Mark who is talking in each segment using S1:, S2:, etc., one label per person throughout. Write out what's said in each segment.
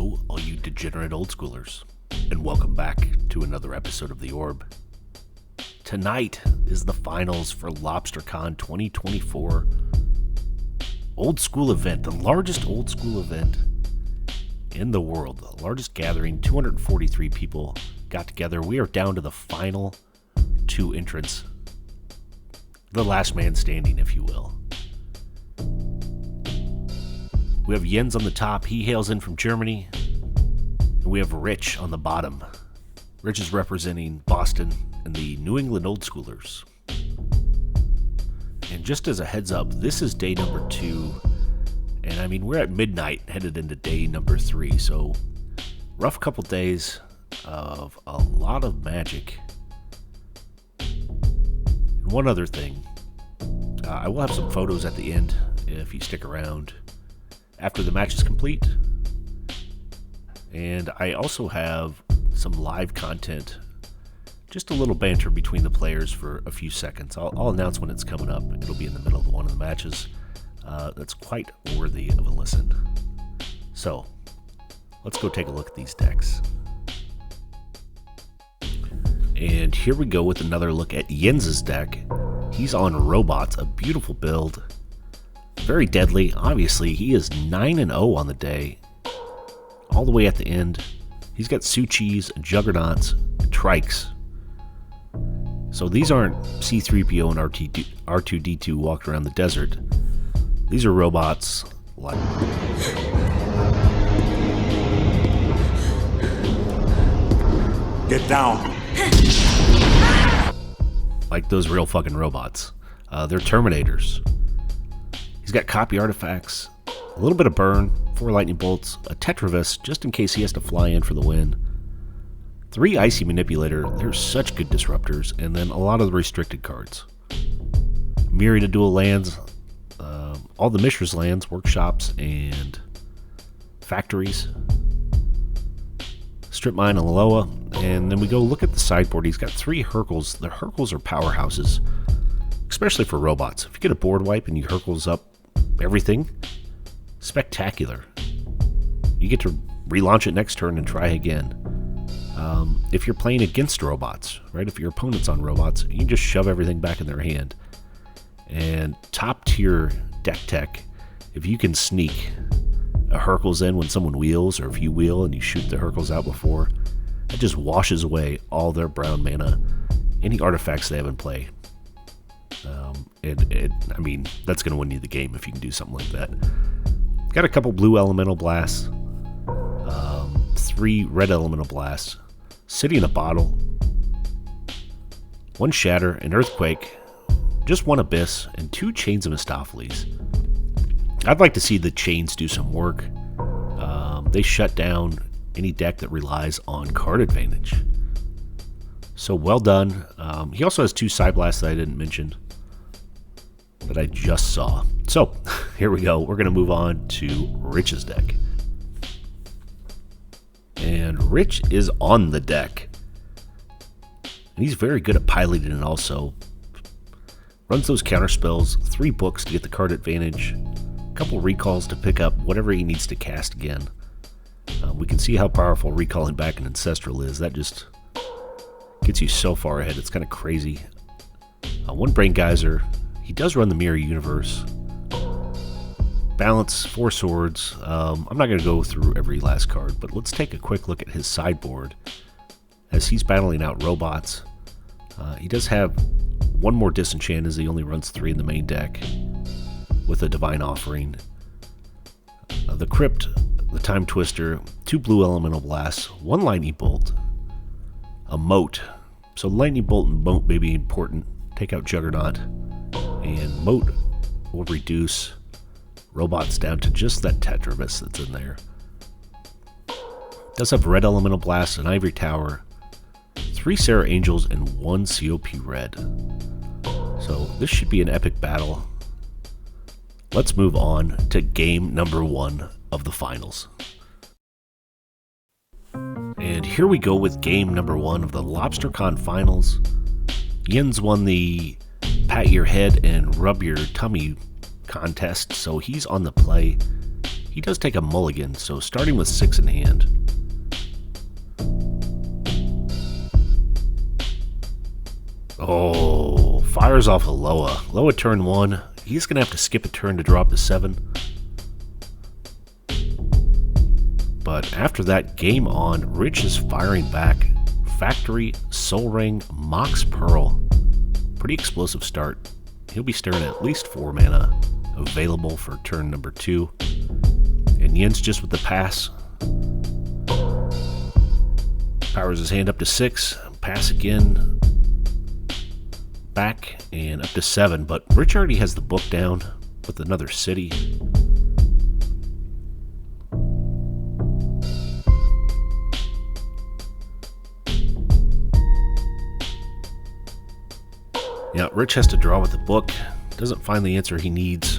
S1: Hello, all you degenerate old schoolers, and welcome back to another episode of The Orb. Tonight is the finals for Lobstercon 2024 old school event, the largest old school event in the world, the largest gathering. 243 people got together. We are down to the final two entrants, the last man standing, if you will. We have Jens on the top. He hails in from Germany. And we have Rich on the bottom. Rich is representing Boston and the New England Old Schoolers. And just as a heads up, this is day number 2. And I mean, we're at midnight headed into day number 3. So, rough couple days of a lot of magic. And one other thing. I will have some photos at the end if you stick around after the match is complete. And I also have some live content, just a little banter between the players for a few seconds. I'll announce when it's coming up. It'll be in the middle of one of the matches. That's quite worthy of a listen. So, let's go take a look at these decks. And here we go with another look at Jens's deck. He's on Robots, a beautiful build. Very deadly. Obviously, he is 9-0 on the day. All the way at the end. He's got Suchis, Juggernauts, Trikes. So these aren't C-3PO and R2-D2 walked around the desert. These are robots like...
S2: Get down.
S1: Like those real fucking robots. They're Terminators. He's got copy artifacts, a little bit of burn, 4 lightning bolts, a Tetravis just in case he has to fly in for the win, 3 icy manipulator, they're such good disruptors, and then a lot of the restricted cards. Myriad of dual lands, all the Mishra's lands, workshops, and factories. Strip mine and Loa, and then we go look at the sideboard. He's got 3 Hercules. The Hercules are powerhouses, especially for robots. If you get a board wipe and you Hercules up everything, spectacular. You get to relaunch it next turn and try again. If you're playing against robots, right? If your opponent's on robots, you can just shove everything back in their hand. And top tier deck tech, if you can sneak a Hercules in when someone wheels, or if you wheel and you shoot the Hercules out before, that just washes away all their brown mana, any artifacts they have in play. I mean, that's going to win you the game if you can do something like that. Got a couple blue elemental blasts, 3 red elemental blasts, City in a Bottle, 1 Shatter, an Earthquake, just 1 Abyss, and 2 Chains of Mistopheles. I'd like to see the chains do some work. They shut down any deck that relies on card advantage. So well done. He also has 2 Side Blasts that I didn't mention, that I just saw. So, here we go. We're going to move on to Rich's deck. And Rich is on the deck. And he's very good at piloting it also. Runs those counter spells, 3 books to get the card advantage, a couple recalls to pick up whatever he needs to cast again. We can see how powerful recalling back an Ancestral is. That just gets you so far ahead. It's kind of crazy. 1 Brain Geyser. He does run the Mirror Universe. Balance, 4 Swords. I'm not going to go through every last card, but let's take a quick look at his sideboard as he's battling out robots. He does have 1 more Disenchant, as he only runs 3 in the main deck, with a Divine Offering. The Crypt, the Time Twister, 2 blue elemental blasts, 1 lightning bolt, a moat. So lightning bolt and moat may be important. Take out Juggernaut, and moat will reduce robots down to just that Tetravis that's in there. Does have red elemental blast, an Ivory Tower, 3 Sarah Angels, and 1 COP red. So this should be an epic battle. Let's move on to game number 1 of the finals. And here we go with game number 1 of the Lobstercon finals. Jens won the pat your head and rub your tummy contest, so he's on the play. He does take a mulligan, so starting with 6 in hand. Oh, fires off a Loa. Loa turn 1. He's going to have to skip a turn to drop to 7. But after that, game on. Rich is firing back. Factory, Soul Ring, Mox Pearl. Pretty explosive start. He'll be staring at least 4 mana available for turn number 2. And Jens just with the pass. Powers his hand up to 6. Pass again. Back and up to 7. But Rich already has the book down with another city. Yeah, Rich has to draw with the book. Doesn't find the answer he needs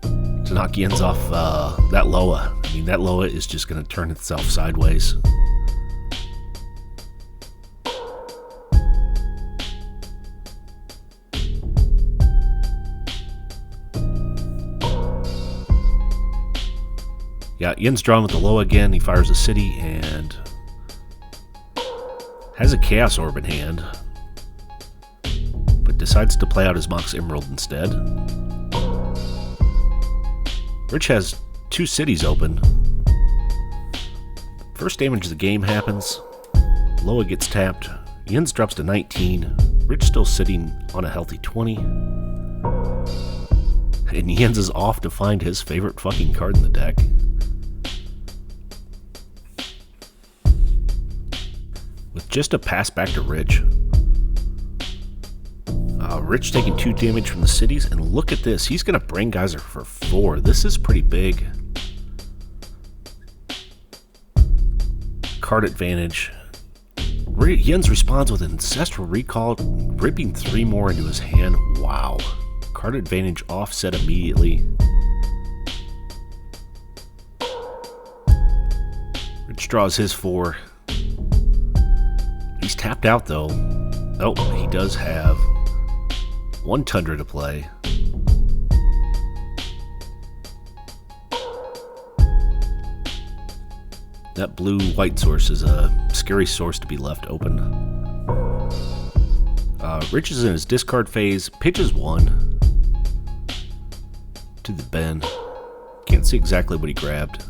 S1: to knock Jens off that Loa. I mean, that Loa is just going to turn itself sideways. Yeah, Jens drawn with the Loa again. He fires a city and has a Chaos Orb in hand, but decides to play out his Mox Emerald instead. Rich has 2 cities open. First damage of the game happens. Loa gets tapped. Jens drops to 19. Rich still sitting on a healthy 20. And Jens is off to find his favorite fucking card in the deck. With just a pass back to Rich. Rich taking 2 damage from the cities, and look at this. He's going to Brain Geyser for 4. This is pretty big. Card advantage. Jens responds with Ancestral Recall, ripping 3 more into his hand. Wow. Card advantage offset immediately. Rich draws his 4. He's tapped out though. Oh, he does have 1 Tundra to play. That blue-white source is a scary source to be left open. Rich is in his discard phase, pitches 1 to the bin. Can't see exactly what he grabbed.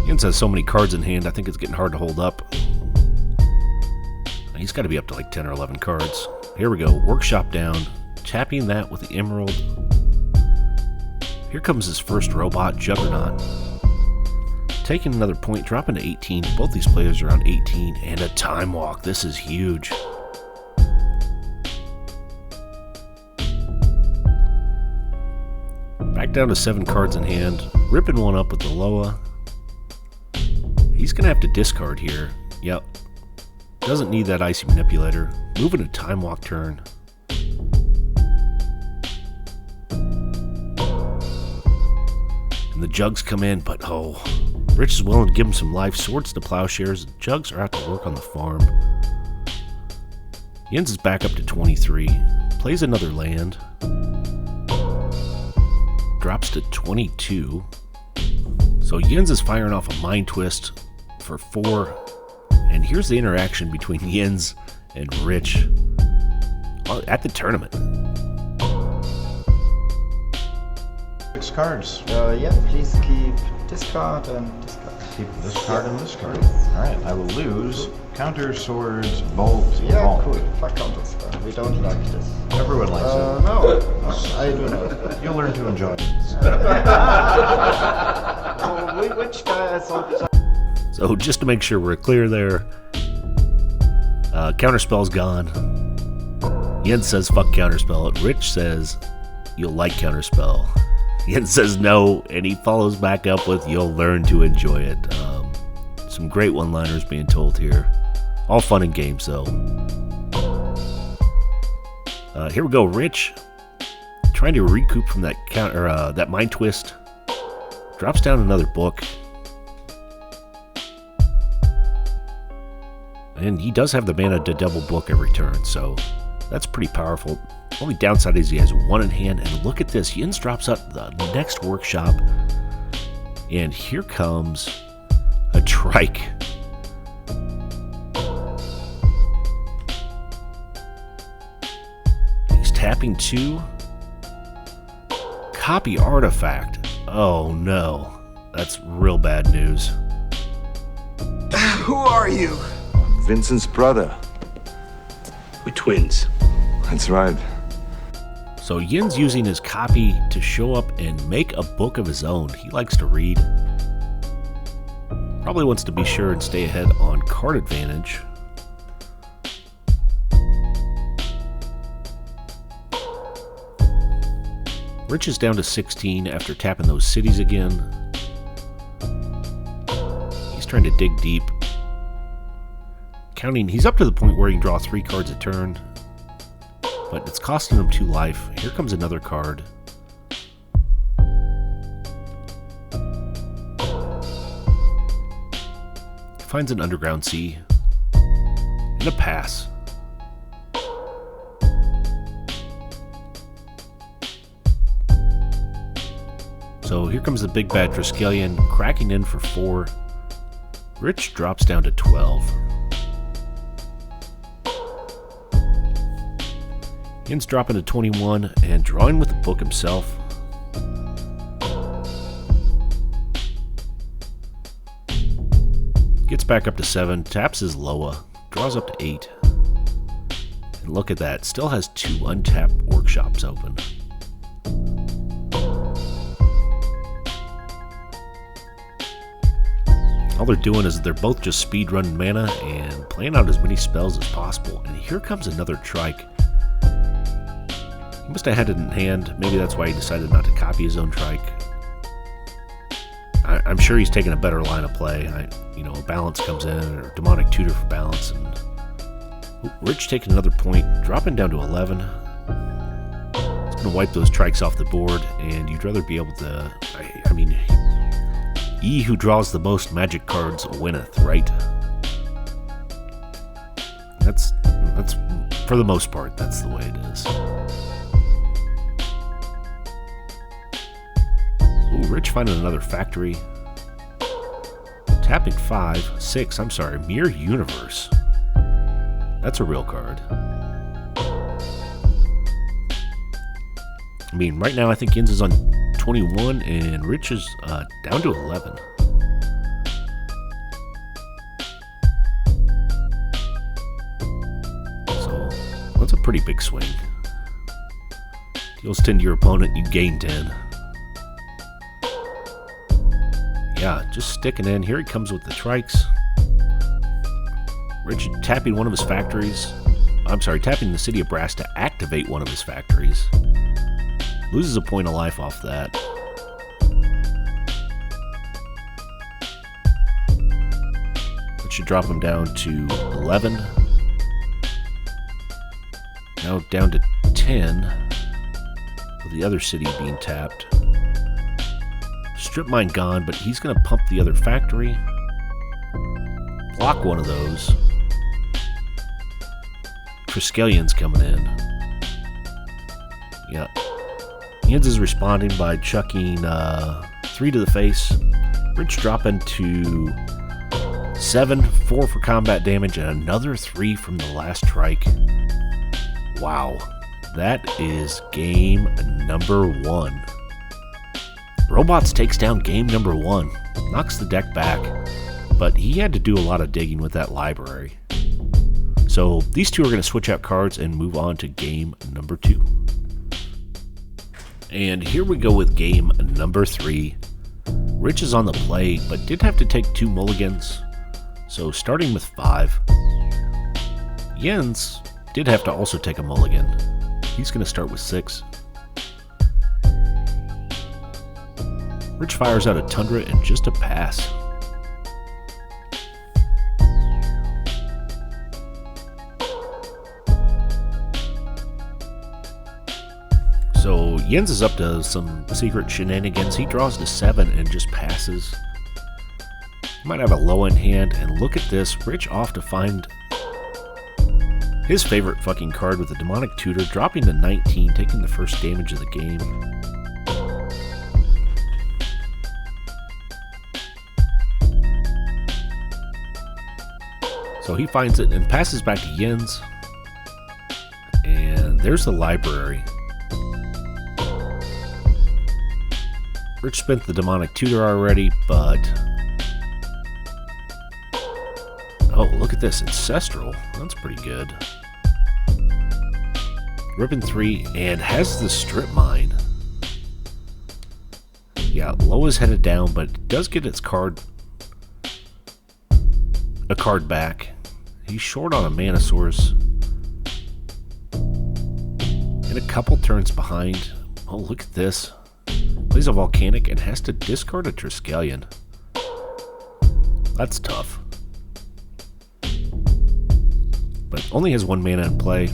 S1: Jens has so many cards in hand, I think it's getting hard to hold up. He's got to be up to like 10 or 11 cards. Here we go, Workshop down, tapping that with the Emerald. Here comes his first robot, Juggernaut. Taking another point, dropping to 18. Both these players are on 18, and a Time Walk. This is huge. Back down to 7 cards in hand, ripping one up with the Loa. He's going to have to discard here. Yep. Doesn't need that Icy Manipulator. Moving a Time Walk turn. And the Jugs come in, but oh, Rich is willing to give him some life. Swords to Plowshares. Jugs are out to work on the farm. Jens is back up to 23. Plays another land. Drops to 22. So Jens is firing off a Mind Twist for 4. And here's the interaction between Jens and Rich at the tournament.
S2: 6 cards.
S3: Yeah, please keep discard and discard.
S2: Keep this card and this card. Alright, I will lose Counter, Swords, Bolt,
S3: Yeah,
S2: Vault.
S3: cool. Fuck counters. We don't like this.
S2: Everyone likes it.
S3: No, I do not.
S2: You'll learn to enjoy it.
S3: Which guy is on?
S1: So just to make sure we're clear there, Counterspell's gone. Jens says fuck Counterspell. Rich says you'll like Counterspell. Jens says no, and he follows back up with you'll learn to enjoy it. Some great one-liners being told here. All fun and games though. Here we go, Rich trying to recoup from that that Mind Twist. Drops down another book. And he does have the mana to double book every turn, so That's pretty powerful. Only downside is he has one in hand, and look at this. Jens drops out the next workshop, and here comes a trike. He's tapping 2. Copy artifact. Oh no, that's real bad news.
S4: Who are you?
S5: Vincent's brother.
S6: We're twins.
S5: That's right.
S1: So Yin's using his copy to show up and make a book of his own. He likes to read. Probably wants to be sure and stay ahead on card advantage. Rich is down to 16 after tapping those cities again. He's trying to dig deep. He's up to the point where he can draw 3 cards a turn, but it's costing him 2 life. Here comes another card. He finds an underground sea and a pass. So here comes the big bad Triskelion, cracking in for 4. Rich drops down to 12. Yin's dropping to 21 and drawing with the book himself. Gets back up to 7, taps his Loa, draws up to 8. And look at that, still has 2 untapped workshops open. All they're doing is they're both just speed running mana and playing out as many spells as possible. And here comes another trike. He must have had it in hand. Maybe that's why he decided not to copy his own trike. I'm sure he's taking a better line of play. A balance comes in, or demonic tutor for balance. And Rich taking another point, dropping down to 11. It's going to wipe those trikes off the board, and you'd rather be able to... He who draws the most magic cards winneth, right? That's for the most part, that's the way it is. Ooh, Rich finding another factory. Tapping 6, Mirror Universe. That's a real card. Right now I think Yins is on 21 and Rich is down to 11. So that's a pretty big swing. Deals 10 to your opponent, you gain 10. Yeah, just sticking in. Here he comes with the trikes. Rich tapping one of his factories. Tapping the City of Brass to activate one of his factories. Loses a point of life off that. That should drop him down to 11. Now down to 10. With the other city being tapped. Strip mine gone, but he's going to pump the other factory. Block one of those. Triskelion's coming in. Yeah. Yins is responding by chucking 3 to the face. Rich dropping to 7, 4 for combat damage, and another 3 from the last trike. Wow. That is game number 1. Robots takes down game number 1. Knocks the deck back, but he had to do a lot of digging with that library. So these two are going to switch out cards and move on to game number 2. And here we go with game number 3. Rich is on the play, but did have to take 2 mulligans. So starting with 5. Jens did have to also take a mulligan. He's going to start with 6. Rich fires out a Tundra and just a pass. So Jens is up to some secret shenanigans. He draws to 7 and just passes. He might have a low in hand, and look at this. Rich off to find His favorite fucking card with the Demonic Tutor, dropping to 19, taking the first damage of the game. So he finds it and passes back to Jens. And there's the library. Rich spent the Demonic Tutor already, but... Oh, look at this. Ancestral. That's pretty good. Ribbon 3 and has the Strip Mine. Yeah, low is headed down, but it does get its card... a card back. He's short on a Mana Source. And a couple turns behind. Oh, look at this. Plays a Volcanic and has to discard a Triskelion. That's tough. But only has 1 mana in play.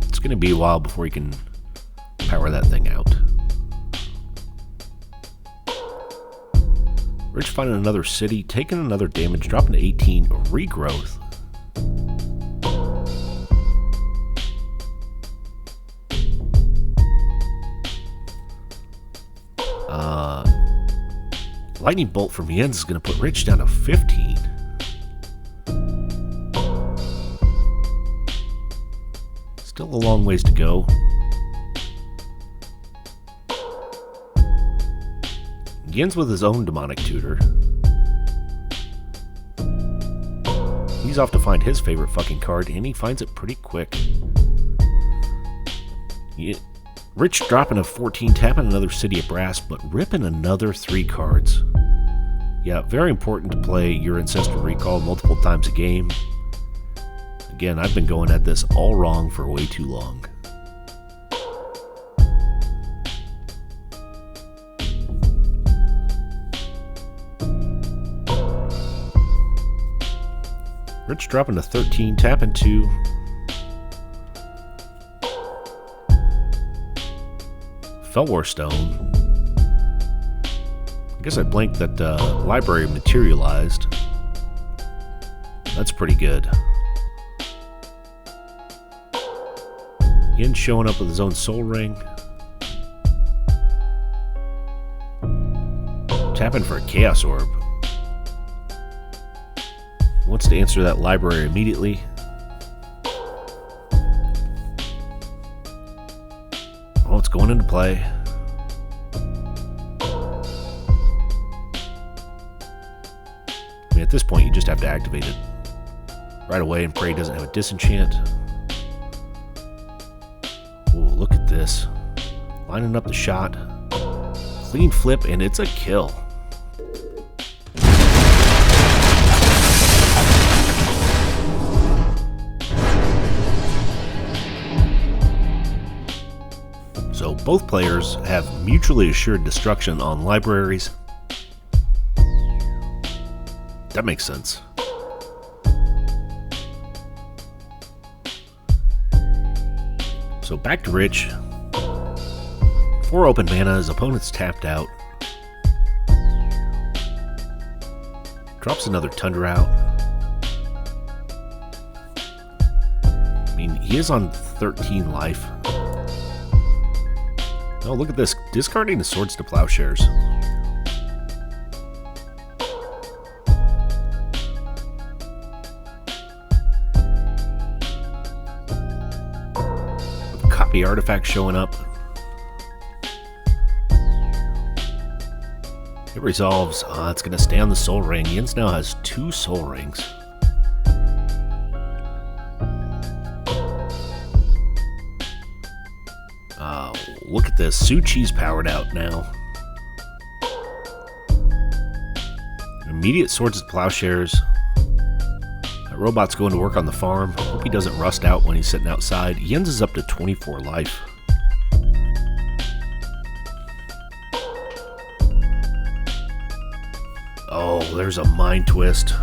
S1: It's going to be a while before he can power that thing out. Rich finding another city, taking another damage, dropping to 18, regrowth. Lightning Bolt from Jens is going to put Rich down to 15. Still a long ways to go. Jens with his own Demonic Tutor. He's off to find his favorite fucking card, and he finds it pretty quick. Rich dropping a 14, tapping another City of Brass, but ripping another 3 cards. Yeah, very important to play your Ancestral Recall multiple times a game. Again, I've been going at this all wrong for way too long. Rich dropping to 13, tapping 2. Felwar Stone. I guess I blanked that library materialized. That's pretty good. Jens showing up with his own Soul Ring. Tapping for a Chaos Orb. Wants to answer that library immediately. Oh, it's going into play. I mean, at this point, you just have to activate it right away and pray he doesn't have a disenchant. Ooh, look at this. Lining up the shot. Clean flip, and it's a kill. So both players have mutually assured destruction on libraries. That makes sense. So back to Rich. 4 open mana, his opponent's tapped out. Drops another Tundra out. I mean, he is on 13 life. Oh, look at this. Discarding the Swords to Plowshares. Copy artifact showing up. It resolves. It's going to stay on the Soul Ring. Jens now has 2 Soul Rings. Look at this. Suchi's powered out now. Immediate Swords to Plowshares. That robot's going to work on the farm. Hope he doesn't rust out when he's sitting outside. Jens is up to 24 life. Oh, there's a Mind Twist.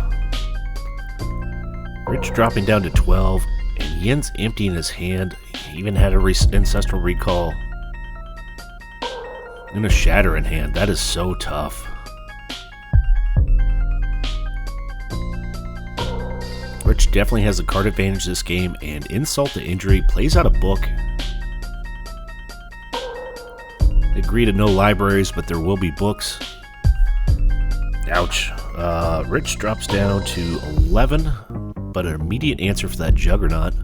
S1: Rich dropping down to 12, and Jens emptying his hand. He even had a Ancestral Recall. And a Shatter in hand. That is so tough. Rich Rich definitely has the card advantage this game, and insult to injury, plays out a book. They agree to no libraries, but there will be books. Ouch. Rich drops down to 11, but an immediate answer for that Juggernaut.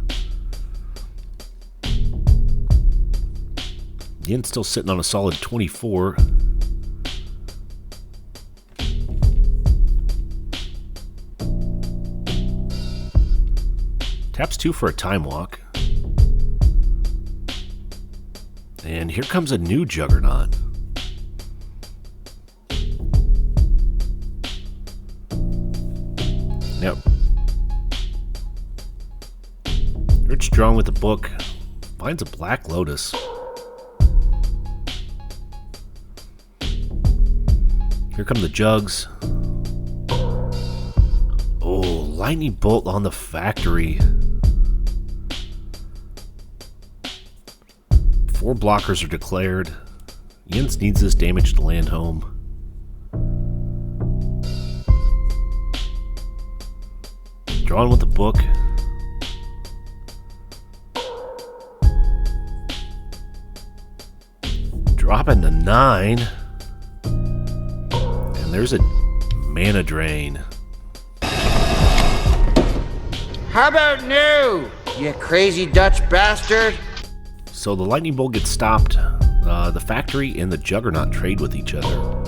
S1: Yin's still sitting on a solid 24. Taps 2 for a Time Walk. And here comes a new Juggernaut. Yep. Rich drawing with the book. Finds a Black Lotus. Here come the Jugs. Oh, Lightning Bolt on the Factory. 4 blockers are declared. Yins needs this damage to land home. Drawing with the book. Dropping to 9. And there's a mana drain.
S7: How about new, you crazy Dutch bastard?
S1: So the Lightning Bolt gets stopped. The Factory and the Juggernaut trade with each other.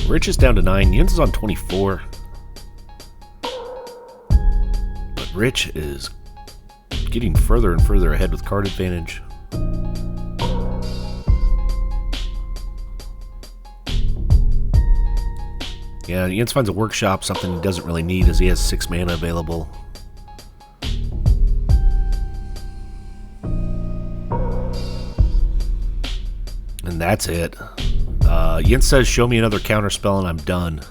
S1: Rich is down to 9. Yins is on 24. But Rich is getting further and further ahead with card advantage. Yeah, Yins finds a workshop, something he doesn't really need as he has 6 mana available. And that's it. Yins says, show me another counter spell and I'm done.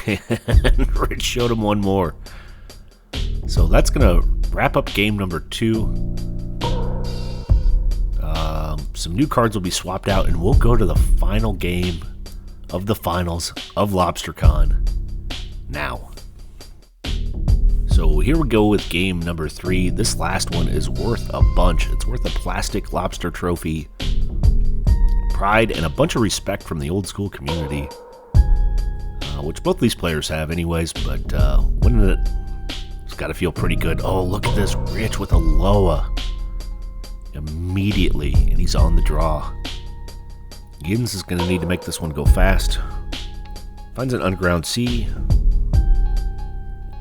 S1: And Rich showed him one more. So that's going to wrap up game number 2. Some new cards will be swapped out and we'll go to the final game of the finals of Lobstercon now. So here we go with game number 3. This last one is worth a bunch. It's worth a plastic lobster trophy, pride, and a bunch of respect from the old school community, which both these players have anyways, but winning it's got to feel pretty good. Oh, look at this. Rich with a Loa immediately, and he's on the draw. Yins is going to need to make this one go fast. Finds an Underground Sea.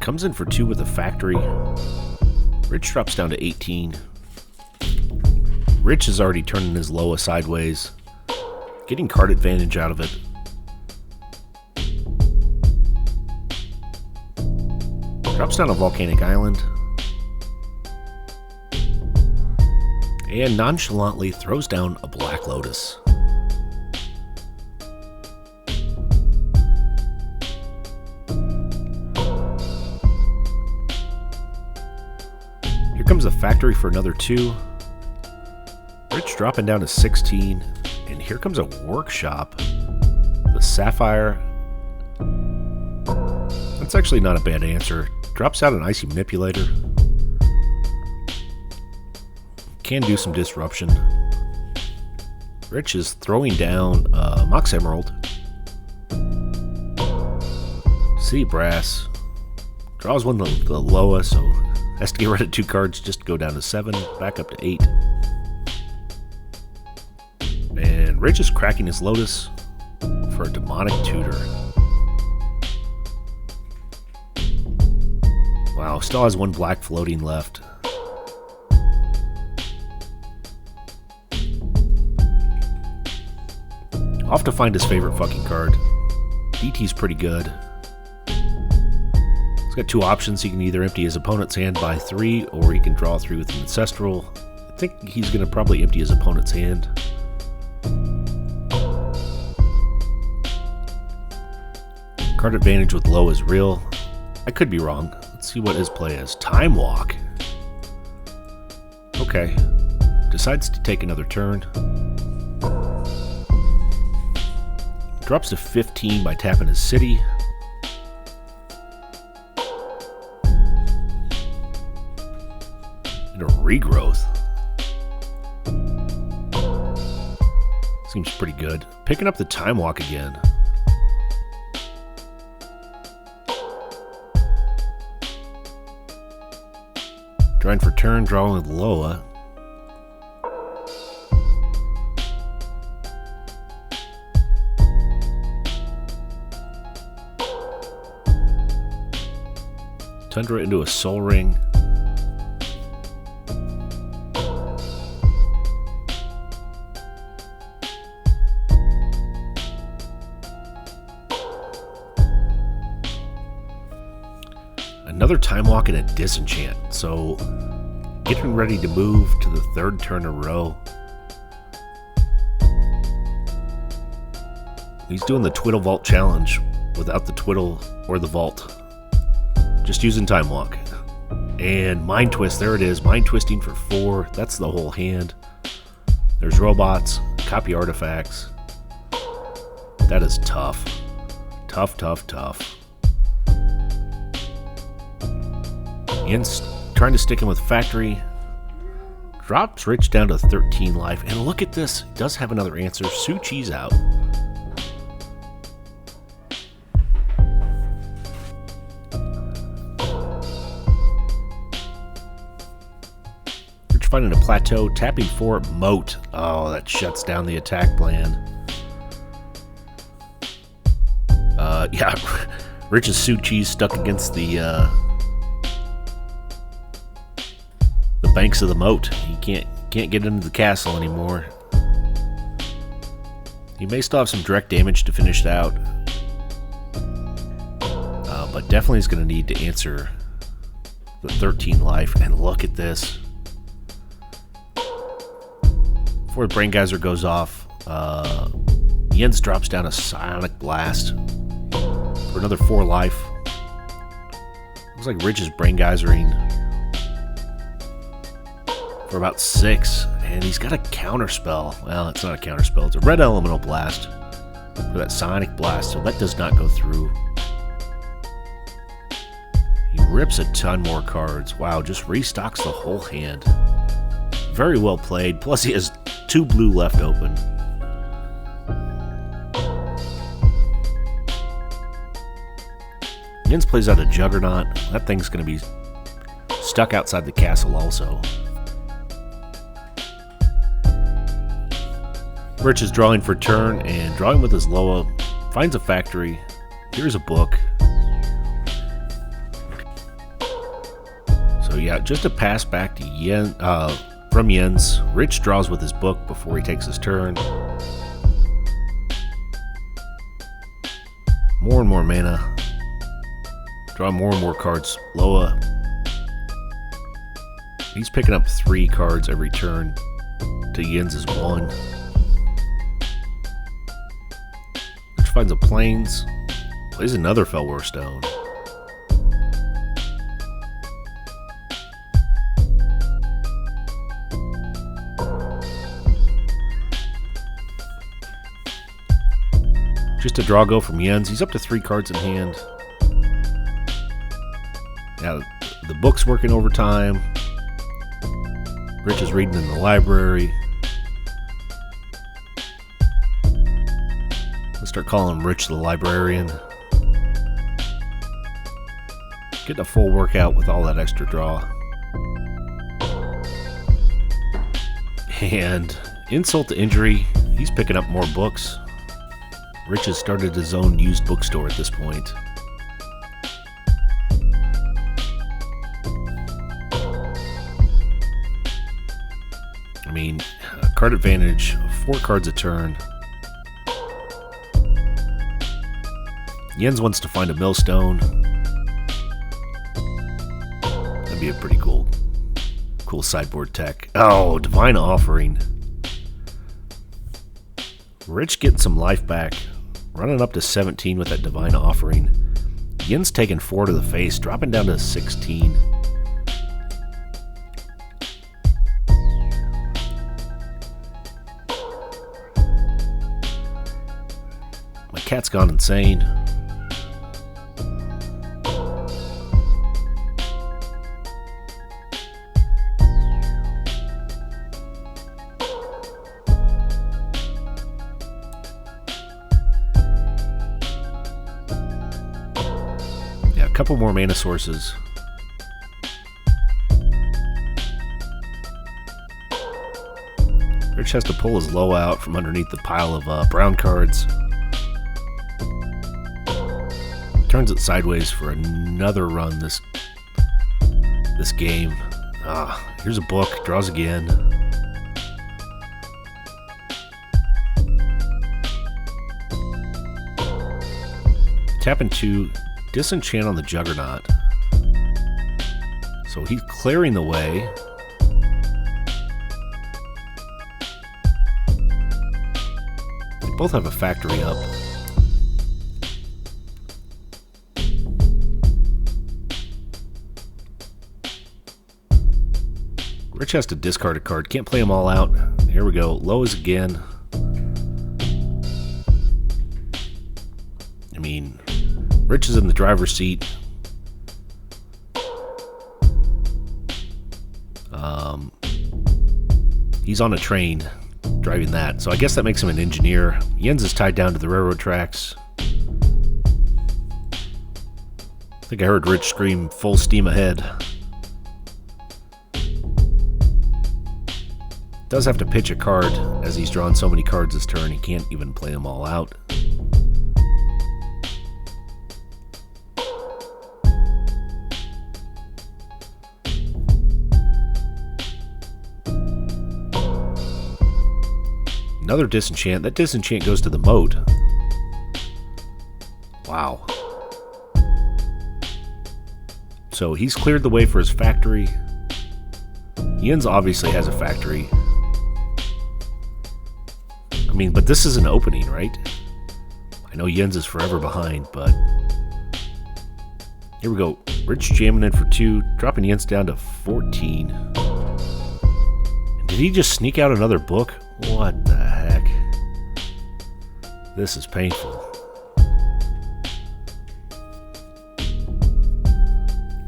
S1: Comes in for 2 with a Factory. Rich drops down to 18. Rich is already turning his Loa sideways, getting card advantage out of it. Drops down a Volcanic Island. And nonchalantly throws down a Black Lotus. Here comes a Factory for another 2. Rich dropping down to 16. And here comes a Workshop. The Sapphire. That's actually not a bad answer. Drops out an Icy Manipulator. Can do some disruption. Rich is throwing down Mox Emerald. City Brass. Draws one the Loa, so has to get rid of 2 cards just to go down to 7, back up to 8. And Rich is cracking his Lotus for a Demonic Tutor. Wow, still has 1 black floating left. Off to find his favorite fucking card. DT's pretty good. He's got 2 options. He can either empty his opponent's hand by 3, or he can draw 3 with an Ancestral. I think he's going to probably empty his opponent's hand. Card advantage with low is real. I could be wrong. Let's see what his play is. Time Walk. Okay. Decides to take another turn. Drops to 15 by tapping his city. regrowth. Seems pretty good. Picking up the Time Walk again. Drawing for turn, drawing with Loa. Tundra into a Soul Ring. Another Time Walk and a Disenchant. So, getting ready to move to the third turn in a row. He's doing the Twiddle Vault challenge without the Twiddle or the Vault. Just using Time Walk. And Mind Twist, there it is. Mind Twisting for 4. That's the whole hand. There's robots, copy artifacts. That is tough. Tough, tough, tough. Ian's trying to stick him with Factory. Drops Rich down to 13 life. And look at this. He does have another answer. Suchi's out. Rich finding a plateau. Tapping for Moat. Oh, that shuts down the attack plan. Yeah. Rich's Suchi's stuck against the banks of the moat. He can't get into the castle anymore. He may still have some direct damage to finish it out, but definitely is going to need to answer the 13 life. And look at this. Before the Brain Geyser goes off, Jens drops down a Sonic Blast for another 4 life. Looks like Rich is Brain Geysering for about 6, and he's got a counterspell. Well, it's not a counterspell, it's a Red Elemental Blast for that Sonic Blast, so that does not go through. He rips a ton more cards. Wow, just restocks the whole hand. Very well played, plus he has 2 blue left open. Jens plays out a Juggernaut. That thing's going to be stuck outside the castle also. Rich is drawing for turn and drawing with his Loa. Finds a Factory. Here's a book. So yeah, just a pass back to Yen, from Jens. Rich draws with his book before he takes his turn. More and more mana. Draw more and more cards. Loa. He's picking up 3 cards every turn to Jens' 1. Finds a Plains, plays another Fellwar Stone. Just a draw go from Jens. He's up to 3 cards in hand. Now the book's working overtime. Rich is reading in the library. Start calling Rich the Librarian. Getting a full workout with all that extra draw. And insult to injury, he's picking up more books. Rich has started his own used bookstore at this point. I mean, card advantage, 4 cards a turn. Jens wants to find a Millstone. That'd be a pretty cool sideboard tech. Oh, Divine Offering. Rich getting some life back. Running up to 17 with that Divine Offering. Jens taking 4 to the face, dropping down to 16. My cat's gone insane. couple more mana sources. Rich has to pull his low out from underneath the pile of brown cards. Turns it sideways for another run this game. Here's a book, draws again. Tap into Disenchant on the Juggernaut. So he's clearing the way. They both have a factory up. Rich has to discard a card. Can't play them all out. Here we go. Lows again. I mean, Rich is in the driver's seat. He's on a train driving that. So I guess that makes him an engineer. Jens is tied down to the railroad tracks. I think I heard Rich scream full steam ahead. Does have to pitch a card as he's drawn so many cards this turn. He can't even play them all out. Another disenchant. That disenchant goes to the moat. Wow. So he's cleared the way for his factory. Jens obviously has a factory. I mean, but this is an opening, right? I know Jens is forever behind, but... Here we go. Rich jamming in for 2, dropping Jens down to 14. Did he just sneak out another book? What the heck? This is painful.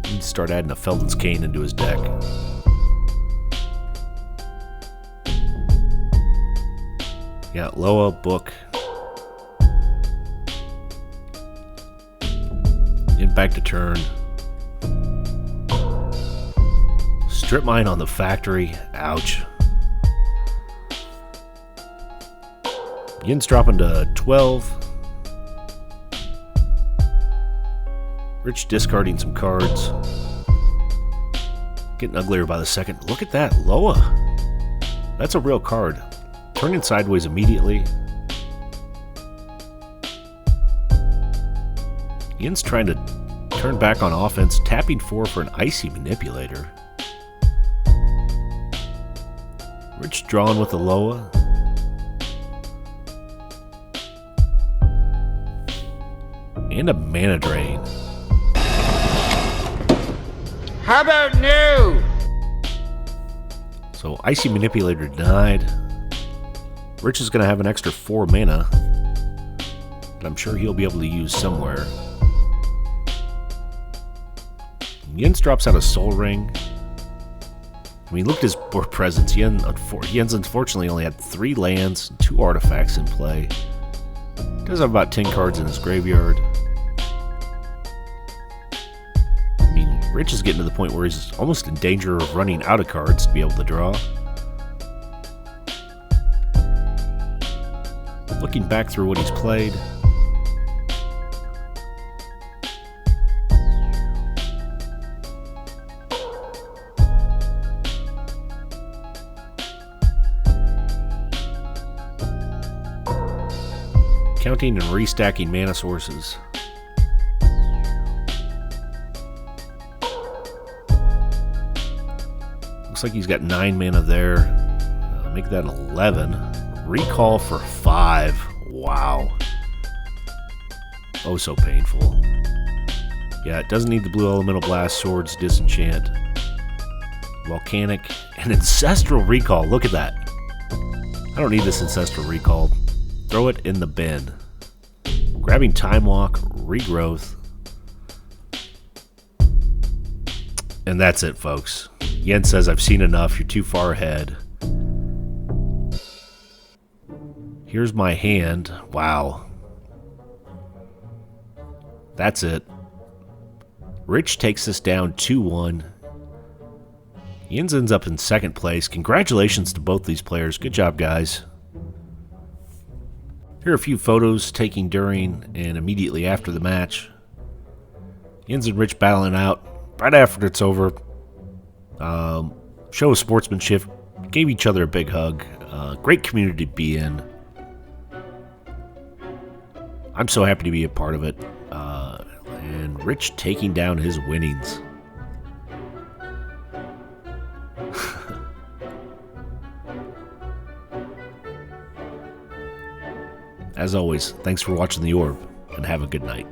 S1: He needs to start adding a Felden's Cane into his deck. Yeah, Loa, book. In back to turn. Strip mine on the factory. Ouch. Jens dropping to 12. Rich discarding some cards. Getting uglier by the second. Look at that, Loa. That's a real card. Turning sideways immediately. Jens trying to turn back on offense, tapping 4 for an Icy Manipulator. Rich drawing with the Loa. And a Mana Drain.
S7: How about new?
S1: So Icy Manipulator denied. Rich is going to have an extra 4 mana that I'm sure he'll be able to use somewhere. Jens drops out a Soul Ring. I mean, look at his board presence. Jens unfortunately only had 3 lands and 2 artifacts in play. Does have about 10 cards in his graveyard. I mean, Rich is getting to the point where he's almost in danger of running out of cards to be able to draw. Looking back through what he's played. Counting and restacking mana sources. Looks like he's got 9 mana there. Make that 11. Recall for 5. Wow. Oh, so painful. Yeah, it doesn't need the blue elemental blast, swords, disenchant, volcanic, and ancestral recall. Look at that. I don't need this ancestral recall. Throw it in the bin. Grabbing Time Walk, Regrowth. And that's it, folks. Jens says, I've seen enough. You're too far ahead. Here's my hand. Wow. That's it. Rich takes us down 2-1. Jens ends up in second place. Congratulations to both these players. Good job, guys. Here are a few photos taken during and immediately after the match. Jens and Rich battling out. Right after it's over, show of sportsmanship. Gave each other a big hug. Great community to be in. I'm so happy to be a part of it. And Rich taking down his winnings. As always, thanks for watching The Orb, and have a good night.